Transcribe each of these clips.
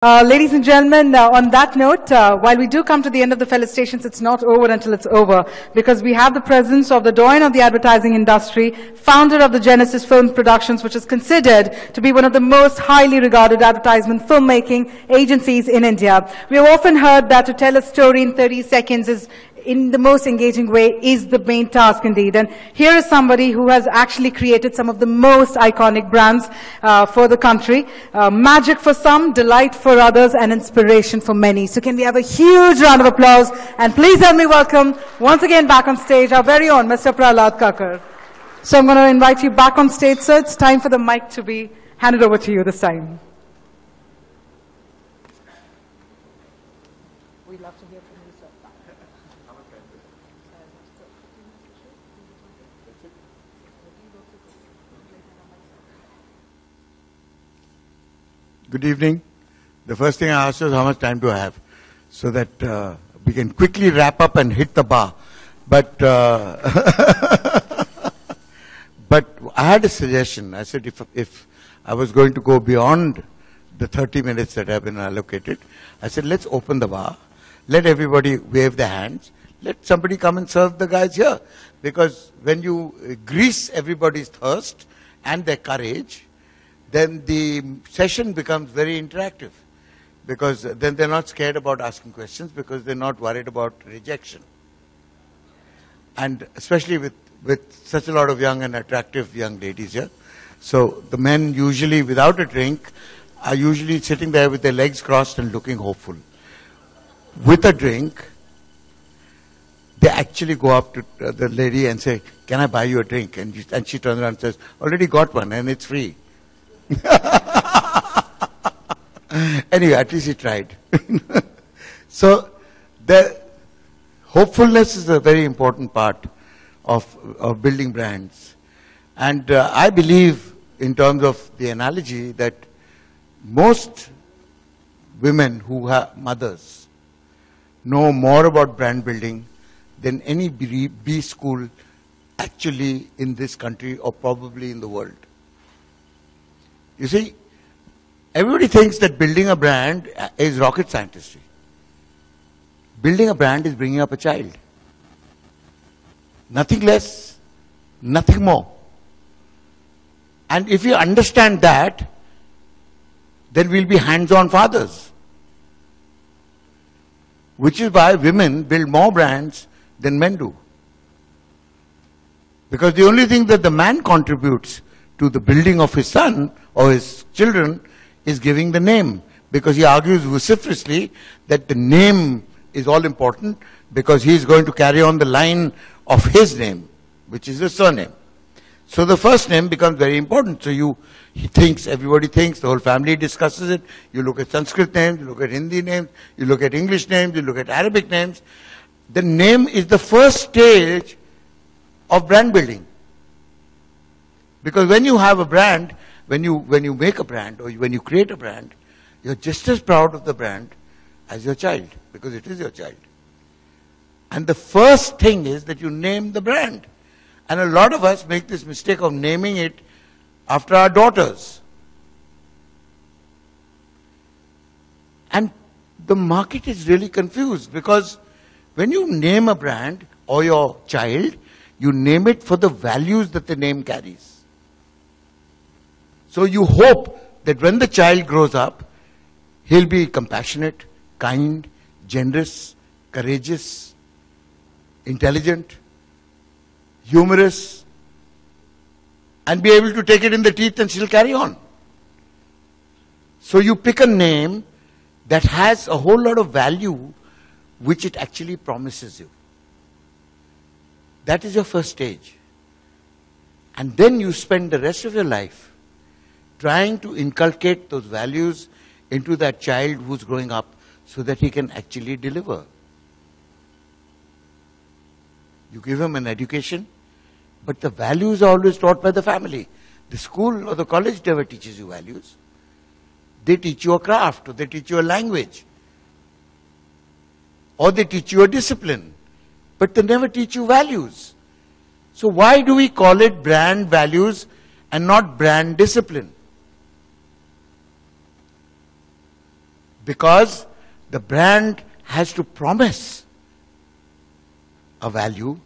Ladies and gentlemen, on that note, while we do come to the end of the felicitations, it's not over until it's over, because we have the presence of the doyen of the advertising industry, founder of the Genesis Film Productions, which is considered to be one of the most highly regarded advertisement filmmaking agencies in India. We have often heard that to tell a story in 30 seconds is in the most engaging way is the main task indeed. And here is somebody who has actually created some of the most iconic brands for the country. Magic for some, delight for others, and inspiration for many. So can we have a huge round of applause? And please help me welcome once again back on stage our very own Mr. Prahlad Kakkar. So I'm going to invite you back on stage, sir. It's time for the mic to be handed over to you this time. We'd love to hear from you, sir. Good evening. The first thing I asked is how much time do I have, so that we can quickly wrap up and hit the bar. But but I had a suggestion. I said if I was going to go beyond the 30 minutes that have been allocated, I said let's open the bar, let everybody wave their hands, let somebody come and serve the guys here. Because when you grease everybody's thirst and their courage, then the session becomes very interactive, because then they're not scared about asking questions, because they're not worried about rejection. And especially with such a lot of young and attractive young ladies here. So the men usually without a drink are usually sitting there with their legs crossed and looking hopeful. With a drink, they actually go up to the lady and say, "Can I buy you a drink?" And she turns around and says, "Already got one and it's free." Anyway, at least he tried. So the hopefulness is a very important part of building brands. And I believe, in terms of the analogy, that most women who have mothers know more about brand building than any B school actually in this country or probably in the world. You see, everybody thinks that building a brand is rocket scientistry. Building a brand is bringing up a child. Nothing less, nothing more. And if you understand that, then we'll be hands-on fathers. Which is why women build more brands than men do. Because the only thing that the man contributes to the building of his son or his children is giving the name, because he argues vociferously that the name is all important, because he is going to carry on the line of his name, which is his surname. So the first name becomes very important. So everybody thinks, the whole family discusses it. You look at Sanskrit names, you look at Hindi names, you look at English names, you look at Arabic names. The name is the first stage of brand building. Because when you have a brand, when you make a brand or when you create a brand, you're just as proud of the brand as your child, because it is your child. And the first thing is that you name the brand. And a lot of us make this mistake of naming it after our daughters. And the market is really confused, because when you name a brand or your child, you name it for the values that the name carries. So you hope that when the child grows up, he'll be compassionate, kind, generous, courageous, intelligent, humorous, and be able to take it in the teeth and still carry on. So you pick a name that has a whole lot of value which it actually promises you. That is your first stage. And then you spend the rest of your life trying to inculcate those values into that child who's growing up, so that he can actually deliver. You give him an education, but the values are always taught by the family. The school or the college never teaches you values. They teach you a craft, or they teach you a language, or they teach you a discipline, but they never teach you values. So why do we call it brand values and not brand discipline? Because the brand has to promise a value,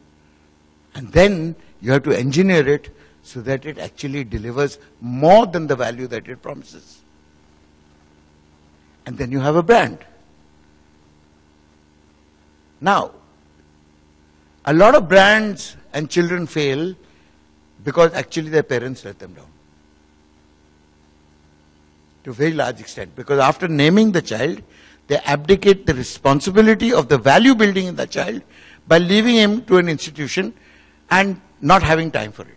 and then you have to engineer it so that it actually delivers more than the value that it promises. And then you have a brand. Now, a lot of brands and children fail because actually their parents let them down. To a very large extent. Because after naming the child, they abdicate the responsibility of the value building in the child by leaving him to an institution and not having time for it.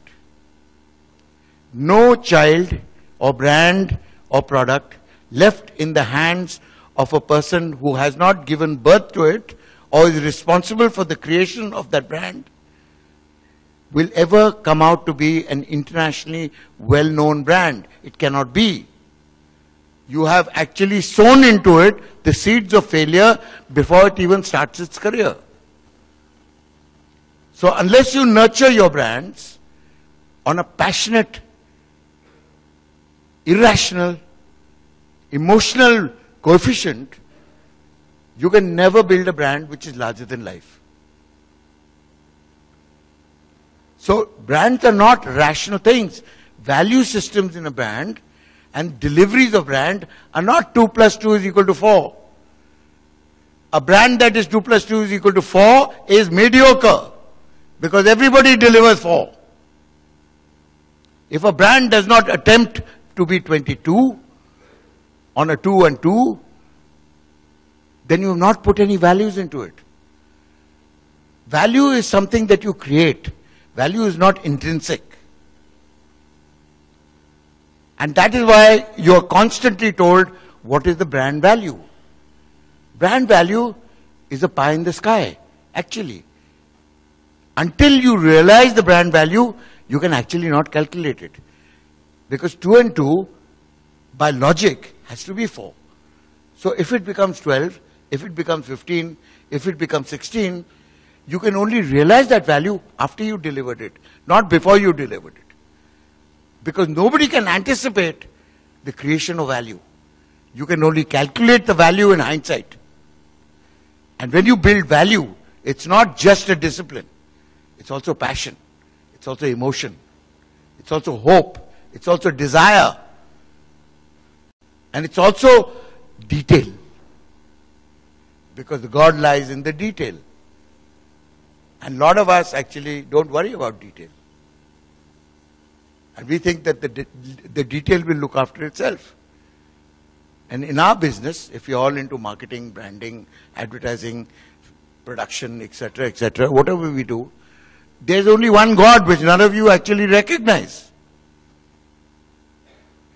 No child or brand or product left in the hands of a person who has not given birth to it or is responsible for the creation of that brand will ever come out to be an internationally well-known brand. It cannot be. You have actually sown into it the seeds of failure before it even starts its career. So unless you nurture your brands on a passionate, irrational, emotional coefficient, you can never build a brand which is larger than life. So brands are not rational things. Value systems in a brand and deliveries of brand are not 2 plus 2 is equal to 4. A brand that is 2 plus 2 is equal to 4 is mediocre because everybody delivers 4. If a brand does not attempt to be 22 on a 2 and 2, then you have not put any values into it. Value is something that you create. Value is not intrinsic. And that is why you are constantly told what is the brand value. Brand value is a pie in the sky, actually. Until you realize the brand value, you can actually not calculate it. Because 2 and 2, by logic, has to be 4. So if it becomes 12, if it becomes 15, if it becomes 16, you can only realize that value after you delivered it, not before you delivered it. Because nobody can anticipate the creation of value. You can only calculate the value in hindsight. And when you build value, it's not just a discipline. It's also passion. It's also emotion. It's also hope. It's also desire. And it's also detail. Because the God lies in the detail. And a lot of us actually don't worry about detail. And we think that the detail will look after itself. And in our business, if you're all into marketing, branding, advertising, production, etc., whatever we do, there's only one God which none of you actually recognize.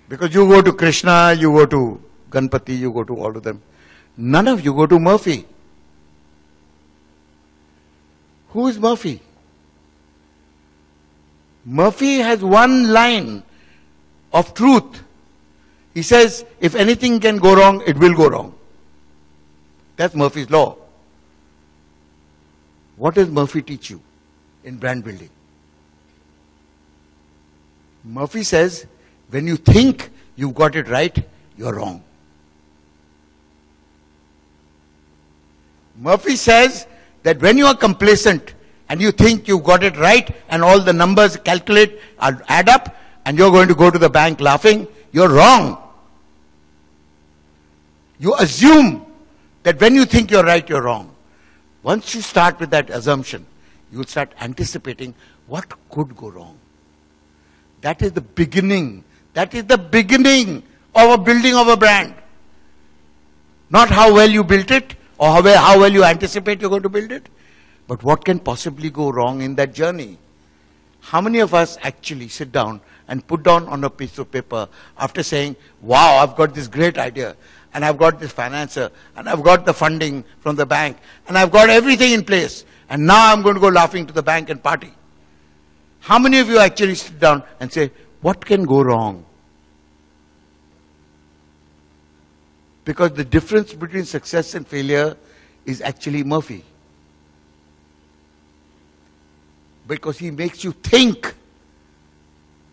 Because you go to Krishna, you go to Ganpati, you go to all of them. None of you go to Murphy. Who is Murphy? Murphy has one line of truth. He says, if anything can go wrong, it will go wrong. That's Murphy's law. What does Murphy teach you in brand building? Murphy says, when you think you've got it right, you're wrong. Murphy says that when you are complacent and you think you've got it right and all the numbers calculate add up and you're going to go to the bank laughing, you're wrong. You assume that when you think you're right, you're wrong. Once you start with that assumption, you'll start anticipating what could go wrong. That is the beginning. That is the beginning of a building of a brand. Not how well you built it or how well you anticipate you're going to build it, but what can possibly go wrong in that journey. How many of us actually sit down and put down on a piece of paper after saying, wow, I've got this great idea, and I've got this financier, and I've got the funding from the bank, and I've got everything in place, and now I'm going to go laughing to the bank and party. How many of you actually sit down and say, what can go wrong? Because the difference between success and failure is actually Murphy. Because he makes you think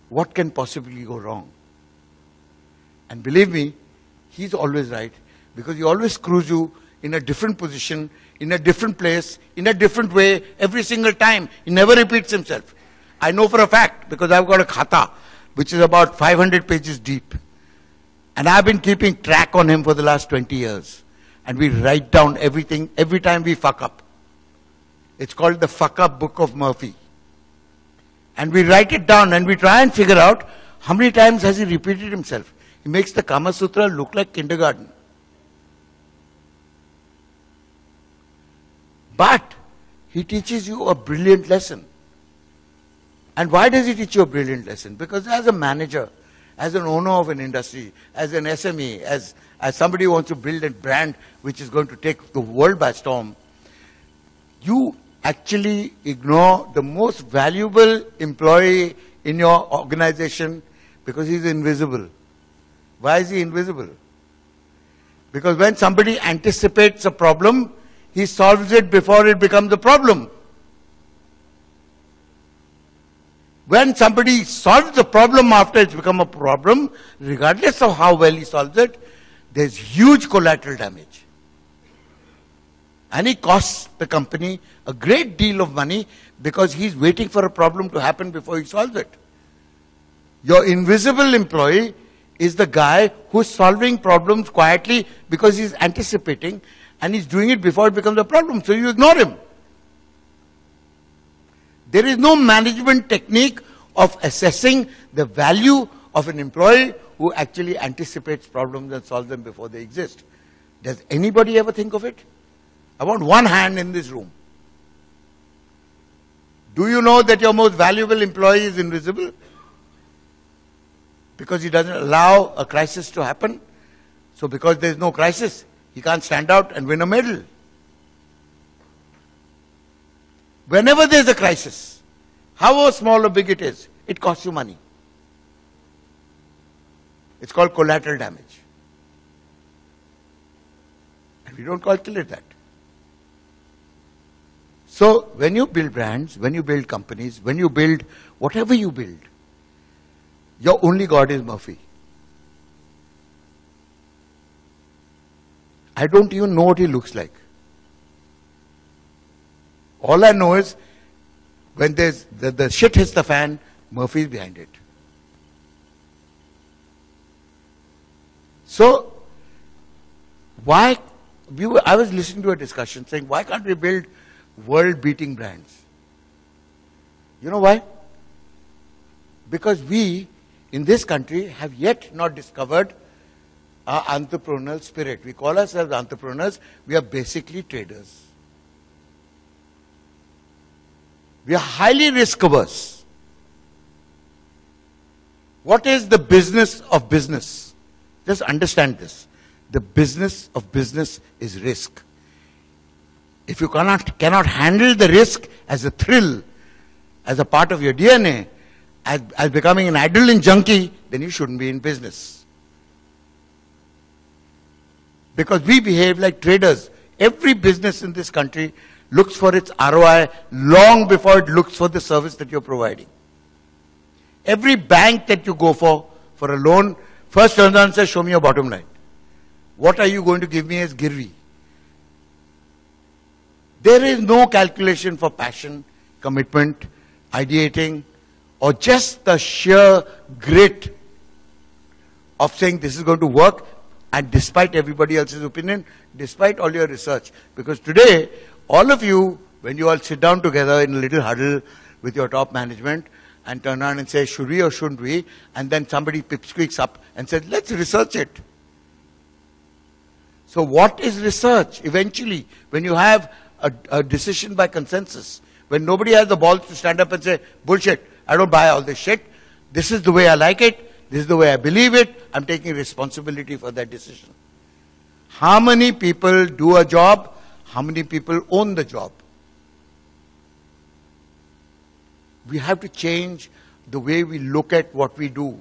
what can possibly go wrong. And believe me, he's always right, Because he always screws you in a different position, in a different place, in a different way, every single time. He never repeats himself. I know for a fact, because I've got a khata, which is about 500 pages deep. And I've been keeping track on him for the last 20 years. And we write down everything, every time we fuck up. It's called the Fuck Up Book of Murphy. And we write it down and we try and figure out how many times has he repeated himself. He makes the Kama Sutra look like kindergarten. But he teaches you a brilliant lesson. And why does he teach you a brilliant lesson? Because as a manager, as an owner of an industry, as an SME, as somebody who wants to build a brand which is going to take the world by storm, you actually ignore the most valuable employee in your organization because he's invisible. Why is he invisible? Because when somebody anticipates a problem, he solves it before it becomes a problem. When somebody solves the problem after it's become a problem, regardless of how well he solves it, there's huge collateral damage. And he costs the company a great deal of money because he's waiting for a problem to happen before he solves it. Your invisible employee is the guy who's solving problems quietly because he's anticipating and he's doing it before it becomes a problem. So you ignore him. There is no management technique of assessing the value of an employee who actually anticipates problems and solves them before they exist. Does anybody ever think of it? I want one hand in this room. Do you know that your most valuable employee is invisible? Because he doesn't allow a crisis to happen. So because there is no crisis, he can't stand out and win a medal. Whenever there is a crisis, however small or big it is, it costs you money. It's called collateral damage. And we don't calculate that. So when you build brands, when you build companies, when you build whatever you build, your only God is Murphy. I don't even know what he looks like. All I know is when there's the shit hits the fan, Murphy is behind it. So I was listening to a discussion saying, why can't we build world-beating brands? You know why? Because we, in this country, have yet not discovered our entrepreneurial spirit. We call ourselves entrepreneurs. We are basically traders. We are highly risk-averse. What is the business of business? Just understand this. The business of business is risk. If you cannot handle the risk as a thrill, as a part of your DNA, as becoming an adrenaline junkie, then you shouldn't be in business. Because we behave like traders. Every business in this country looks for its ROI long before it looks for the service that you're providing. Every bank that you go for a loan, first turns around and says, show me your bottom line. What are you going to give me as girvi? There is no calculation for passion, commitment, ideating, or just the sheer grit of saying this is going to work, and despite everybody else's opinion, despite all your research. Because today, all of you, when you all sit down together in a little huddle with your top management and turn around and say, should we or shouldn't we? And then somebody pipsqueaks up and says, let's research it. So what is research? Eventually, when you have a decision by consensus, when nobody has the balls to stand up and say, bullshit, I don't buy all this shit. This is the way I like it. This is the way I believe it. I'm taking responsibility for that decision. How many people do a job? How many people own the job? We have to change the way we look at what we do.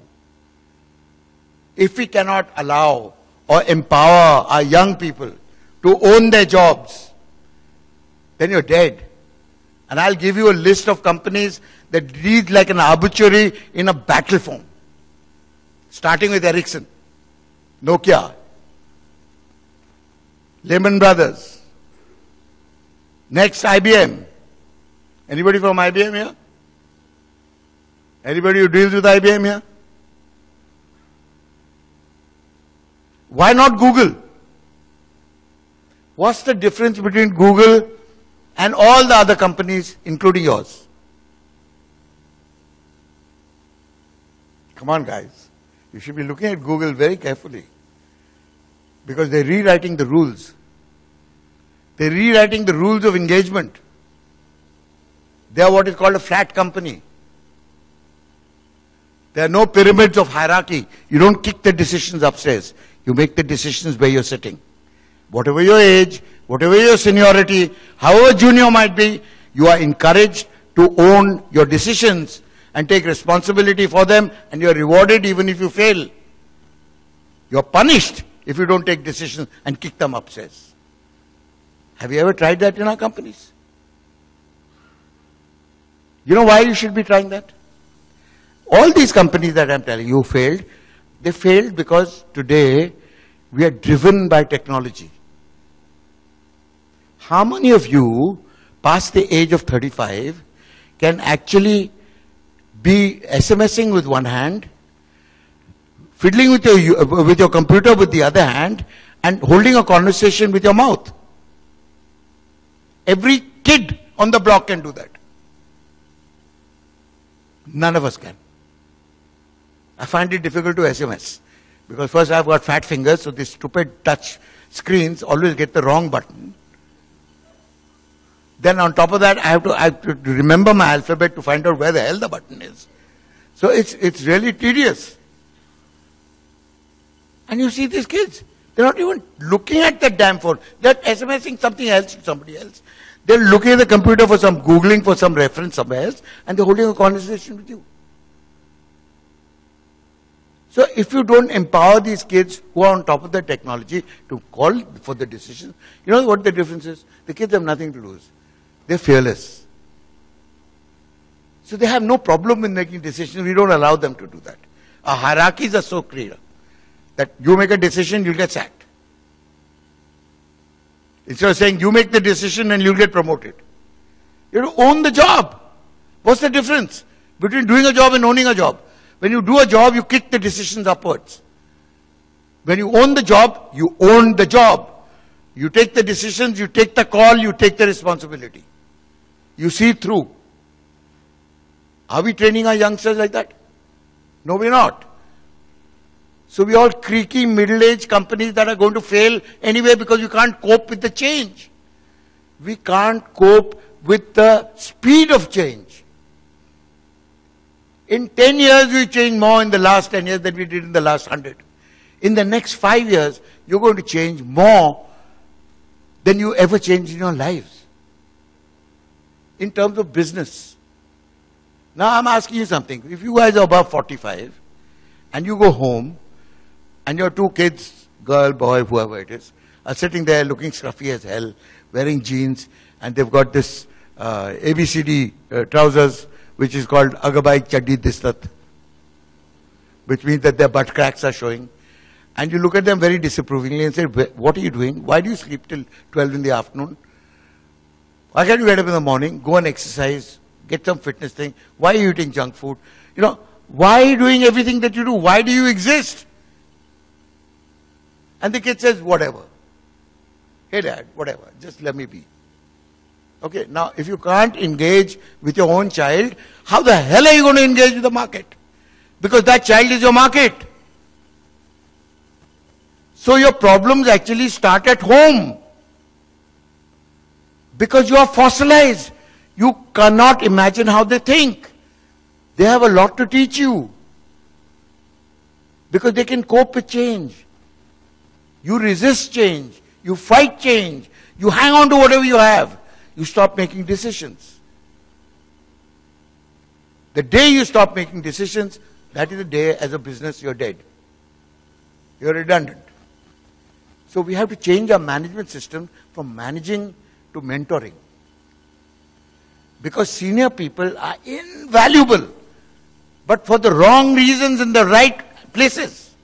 If we cannot allow or empower our young people to own their jobs, then you're dead. And I'll give you a list of companies that read like an obituary in a battle form. Starting with Ericsson, Nokia, Lehman Brothers. Next, IBM. Anybody from IBM here? Anybody who deals with IBM here? Why not Google? What's the difference between Google and all the other companies, including yours? Come on, guys. You should be looking at Google very carefully. Because they're rewriting the rules. They're rewriting the rules of engagement. They are what is called a flat company. There are no pyramids of hierarchy. You don't kick the decisions upstairs. You make the decisions where you're sitting. Whatever your age, whatever your seniority, however junior you might be, you are encouraged to own your decisions and take responsibility for them, and you're rewarded even if you fail. You're punished if you don't take decisions and kick them upstairs. Have you ever tried that in our companies? You know why you should be trying that? All these companies that I'm telling you failed, they failed because today we are driven by technology. How many of you, past the age of 35, can actually be SMSing with one hand, fiddling with your computer with the other hand, and holding a conversation with your mouth? Every kid on the block can do that. None of us can. I find it difficult to SMS. Because first I've got fat fingers, so these stupid touch screens always get the wrong button. Then on top of that, I have to remember my alphabet to find out where the hell the button is. So it's really tedious. And you see these kids, they're not even looking at the damn phone. They're SMSing something else to somebody else. They're looking at the computer for some, Googling for some reference somewhere else, and they're holding a conversation with you. So if you don't empower these kids who are on top of the technology to call for the decision, you know what the difference is? The kids have nothing to lose. They're fearless. So they have no problem in making decisions. We don't allow them to do that. Our hierarchies are so clear that you make a decision, you'll get sacked. Instead of saying you make the decision and you'll get promoted. You have to own the job. What's the difference between doing a job and owning a job? When you do a job, you kick the decisions upwards. When you own the job, you own the job. You take the decisions, you take the call, you take the responsibility. You see it through. Are we training our youngsters like that? No, we're not. So we're all creaky, middle-aged companies that are going to fail anyway because we can't cope with the change. We can't cope with the speed of change. In 10 years, we changed more in the last 10 years than we did in the last 100. In the next 5 years, you're going to change more than you ever changed in your lives. In terms of business. Now I'm asking you something. If you guys are above 45 and you go home and your two kids, girl, boy, whoever it is, are sitting there looking scruffy as hell, wearing jeans, and they've got this ABCD trousers, which is called Agabai Chaddi Distat, which means that their butt cracks are showing. And you look at them very disapprovingly and say, what are you doing? Why do you sleep till 12 in the afternoon? Why can't you get up in the morning, go and exercise, get some fitness thing? Why are you eating junk food? You know, why are you doing everything that you do? Why do you exist? And the kid says, whatever. Hey dad, whatever, just let me be. Okay, now if you can't engage with your own child, how the hell are you going to engage with the market? Because that child is your market. So your problems actually start at home. Because you are fossilized. You cannot imagine how they think. They have a lot to teach you. Because they can cope with change. You resist change. You fight change. You hang on to whatever you have. You stop making decisions. The day you stop making decisions, that is the day as a business you're dead. You're redundant. So we have to change our management system from managing to mentoring. Because senior people are invaluable, but for the wrong reasons in the right places.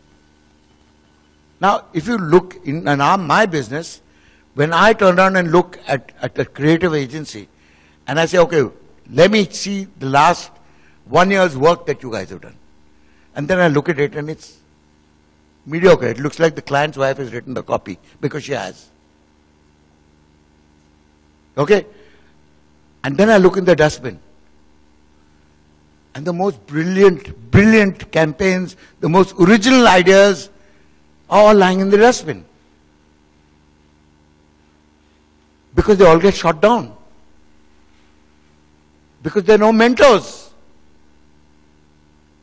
Now, if you look in my business, When I turn around and look at a creative agency, and I say, okay, let me see the last 1 year's work that you guys have done. And then I look at it and it's mediocre. It looks like the client's wife has written the copy because she has. Okay? And then I look in the dustbin. And the most brilliant campaigns, the most original ideas are all lying in the dustbin. Because they all get shot down. Because there are no mentors.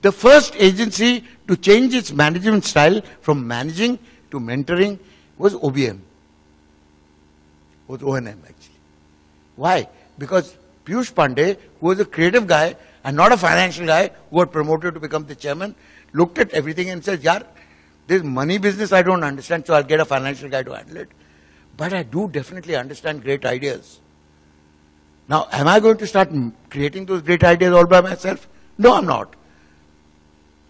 The first agency to change its management style from managing to mentoring was OBM. Was O&M actually. Why? Because Piyush Pandey, who was a creative guy and not a financial guy, who was promoted to become the chairman, looked at everything and said, "Yaar, this money business I don't understand, so I'll get a financial guy to handle it. But I do definitely understand great ideas." Now, am I going to start creating those great ideas all by myself? No, I'm not.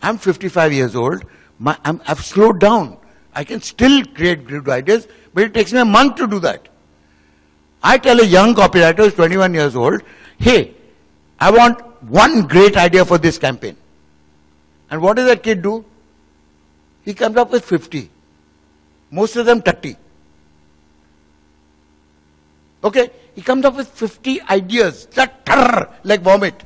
I'm 55 years old. I've slowed down. I can still create good ideas, but it takes me a month to do that. I tell a young copywriter who's 21 years old, hey, I want one great idea for this campaign. And what does that kid do? He comes up with 50. Most of them 30. Okay? He comes up with 50 ideas, like vomit.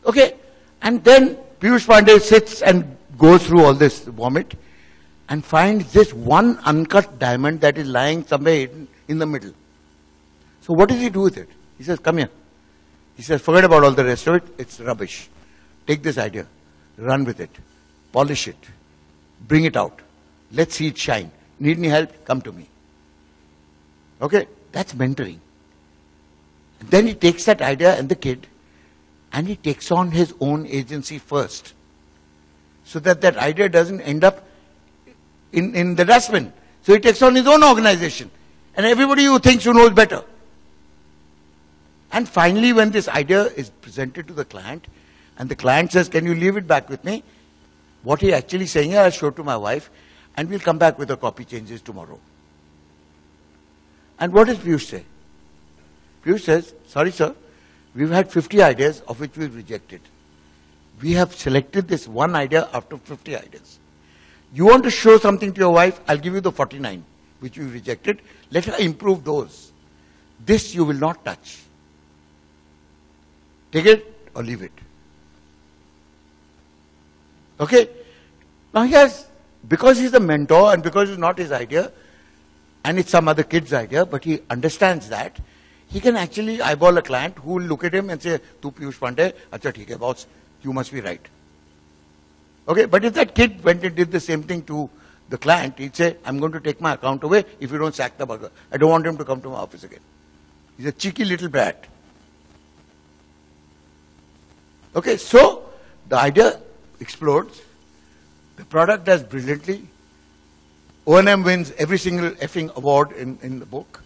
Okay? And then Piyush Pandey sits and goes through all this vomit and finds this one uncut diamond that is lying somewhere in the middle. So what does he do with it? He says, come here. He says, forget about all the rest of it. It's rubbish. Take this idea. Run with it. Polish it. Bring it out. Let's see it shine. Need any help? Come to me. Okay? That's mentoring. And then he takes that idea and the kid and he takes on his own agency first. So that that idea doesn't end up in the dustbin. So he takes on his own organization. And everybody who thinks who knows better. And finally, when this idea is presented to the client, and the client says, can you leave it back with me? What he's actually saying is, I'll show it to my wife, and we'll come back with the copy changes tomorrow. And what does Piyush say? Piyush says, sorry sir, we've had 50 ideas of which we've rejected. We have selected this one idea out of 50 ideas. You want to show something to your wife? I'll give you the 49, which we've rejected. Let her improve those. This you will not touch. Take it or leave it. Okay? Now he has, because he's the mentor and because it's not his idea, and it's some other kid's idea, but he understands that, he can actually eyeball a client who will look at him and say, Tu Piyush Pandey, acha theek hai boss, you must be right. Okay, but if that kid went and did the same thing to the client, he'd say, I'm going to take my account away if you don't sack the bugger. I don't want him to come to my office again. He's a cheeky little brat. Okay, so the idea explodes. The product does brilliantly. O&M wins every single effing award in the book.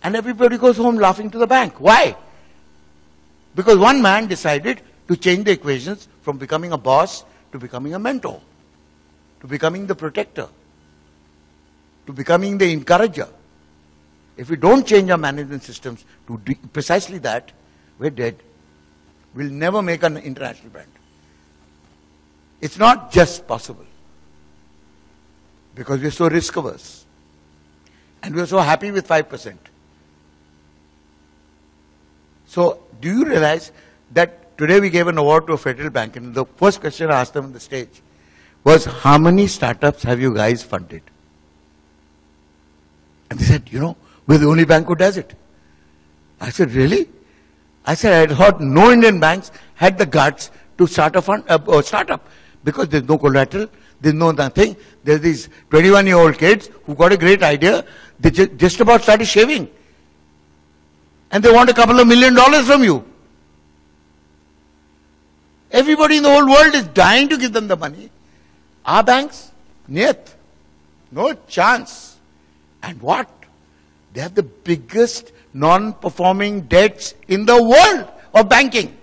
And everybody goes home laughing to the bank. Why? Because one man decided to change the equations from becoming a boss to becoming a mentor, to becoming the protector, to becoming the encourager. If we don't change our management systems to do precisely that, we're dead. We'll never make an international brand. It's not just possible because we're so risk averse and we're so happy with 5%. So do you realize that today we gave an award to a federal bank and the first question I asked them on the stage was, how many startups have you guys funded? And they said, you know, we're the only bank who does it. I said, really? I said, I thought no Indian banks had the guts to start a fund or startup because there's no collateral, there's no nothing. There's these 21-year-old kids who got a great idea. They just about started shaving. And they want a couple of $1 million from you. Everybody in the whole world is dying to give them the money. Our banks, niyat, no chance. And what? They have the biggest non-performing debts in the world of banking.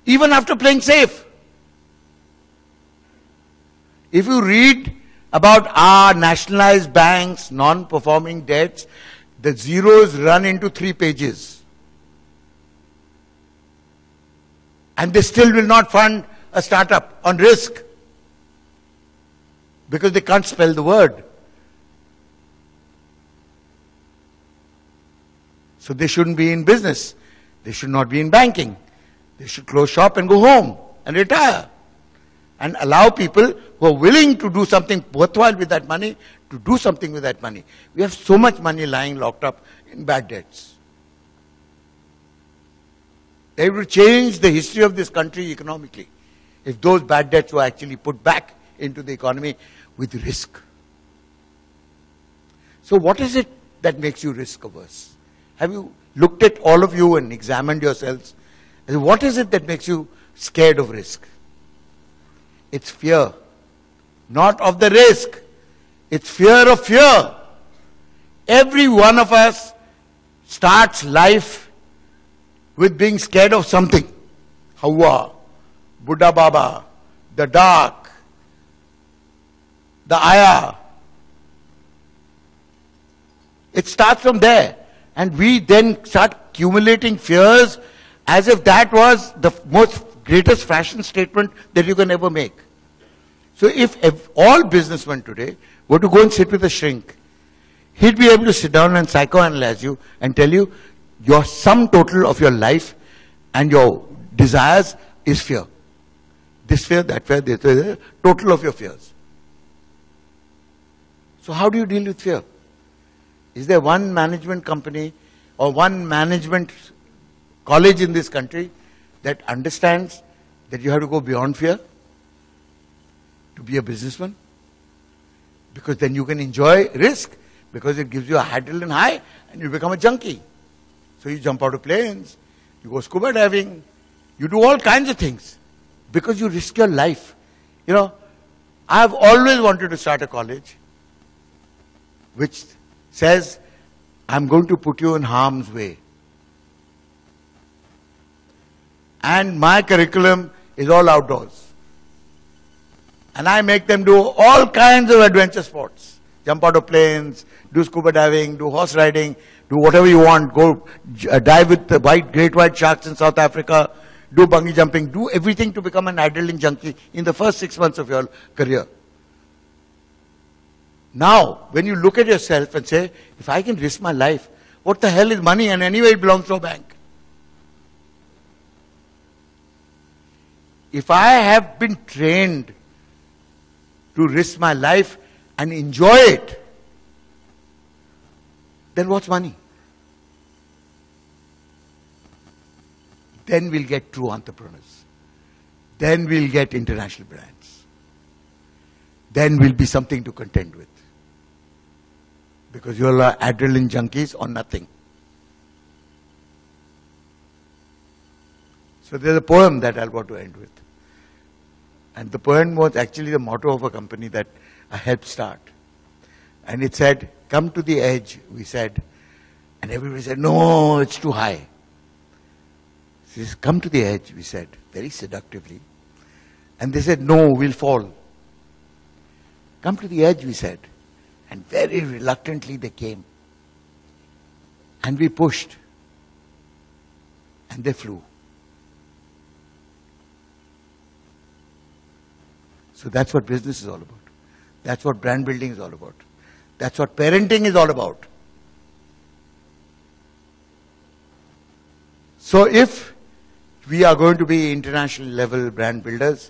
Even after playing safe. If you read about our nationalized banks, non-performing debts, the zeros run into 3 pages. And they still will not fund a startup on risk because they can't spell the word. So they shouldn't be in business. They should not be in banking. They should close shop and go home and retire. And allow people who are willing to do something worthwhile with that money to do something with that money. We have so much money lying locked up in bad debts. They would change the history of this country economically if those bad debts were actually put back into the economy with risk. So what is it that makes you risk averse? Have you looked at all of you and examined yourselves? What is it that makes you scared of risk? It's fear, not of the risk. It's fear of fear. Every one of us starts life with being scared of something. Hawa, Buddha Baba, the dark, the ayah. It starts from there. And we then start accumulating fears as if that was the most greatest fashion statement that you can ever make. So if all businessmen today were to go and sit with a shrink, he'd be able to sit down and psychoanalyze you and tell you your sum total of your life and your desires is fear. This fear, that fear, this fear, total of your fears. So how do you deal with fear? Is there one management company or one management college in this country that understands that you have to go beyond fear to be a businessman? Because then you can enjoy risk, because it gives you a adrenaline high and you become a junkie. So you jump out of planes, you go scuba diving, you do all kinds of things because you risk your life. You know, I've always wanted to start a college which says, I'm going to put you in harm's way. And my curriculum is all outdoors. And I make them do all kinds of adventure sports. Jump out of planes, do scuba diving, do horse riding, do whatever you want. Go dive with the great white sharks in South Africa, do bungee jumping, do everything to become an adrenaline junkie in the first 6 months of your career. Now, when you look at yourself and say, if I can risk my life, what the hell is money? And anyway, it belongs to a bank. If I have been trained to risk my life and enjoy it, then what's money? Then we'll get true entrepreneurs. Then we'll get international brands. Then we'll be something to contend with. Because you're adrenaline junkies or nothing. So there's a poem that I'll want to end with. And the poem was actually the motto of a company that I helped start. And it said, come to the edge, we said. And everybody said, no, it's too high. It says, come to the edge, we said, very seductively. And they said, no, we'll fall. Come to the edge, we said. And very reluctantly they came. And we pushed. And they flew. So that's what business is all about. That's what brand building is all about. That's what parenting is all about. So if we are going to be international level brand builders,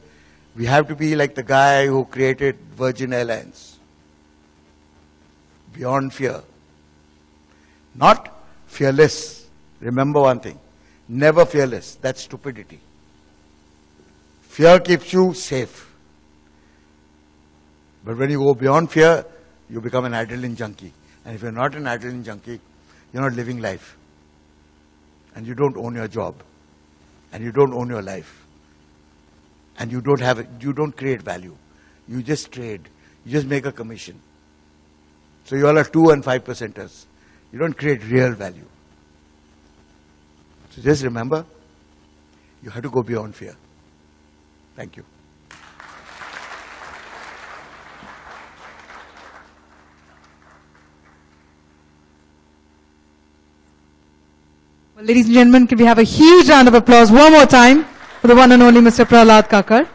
we have to be like the guy who created Virgin Airlines. Beyond fear. Not fearless. Remember one thing. Never fearless. That's stupidity. Fear keeps you safe. But when you go beyond fear, you become an adrenaline junkie. And if you're not an adrenaline junkie, you're not living life. And you don't own your job. And you don't own your life. And you don't create value. You just trade. You just make a commission. So you all are 2% and 5%ers. You don't create real value. So just remember, you have to go beyond fear. Thank you. Well, ladies and gentlemen, can we have a huge round of applause one more time for the one and only Mr. Prahlad Kakkar.